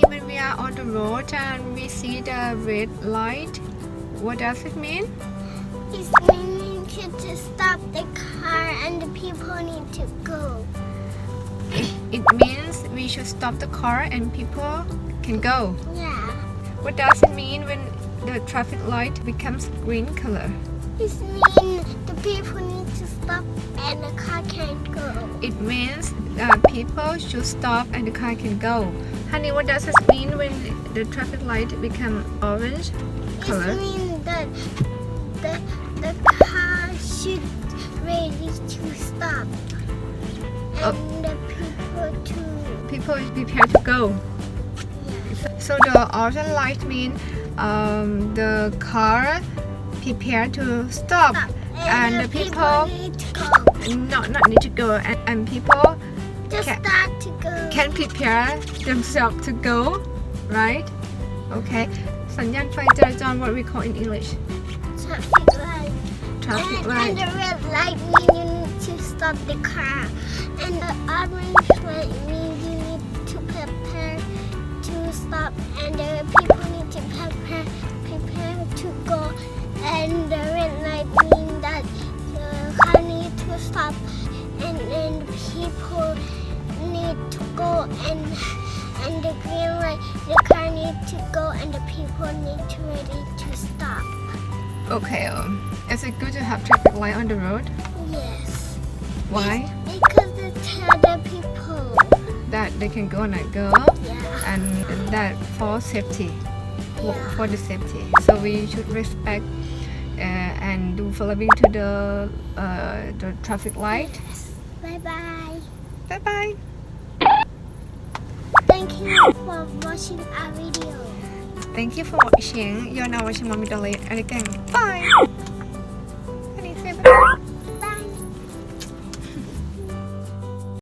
when we are on the road and we see the red light? What does it mean? It's meaning to stop the car and the people need to go. It means we should stop the car and people can go. Yeah. What does it mean when the traffic light becomes green color? It means the people need to stop and the car can't go. It means people should stop and the car can go. Honey, what does it mean when the traffic light become orange color? It means that the car should ready to stop and the People prepare to go. So the orange light mean the car prepare to stop and the people need to go. not need to go and people Just can, start to go. can prepare themselves to go, right? Okay. สัญญาณไฟจราจร what we call in English? Traffic light. Traffic And light. the red light means you need to stop the car. And the orange light means you need to prepare to stop. And the people need to prepare to go. And the red light means that the car need to stop. And then the people need to go. And the green light, the car need to go. And the people need to ready to stop. Okay. Is it good to have traffic light on the road? Yes. Why? Because they tell the people. That they can go and go, Yeah. and that for safety, Yeah. for the safety. So we should respect and do following to the traffic light. Bye bye. Bye bye. Thank you for watching our video. Thank you for watching. You're now watching Mommy Dolly and again. Bye. Honey, say bye.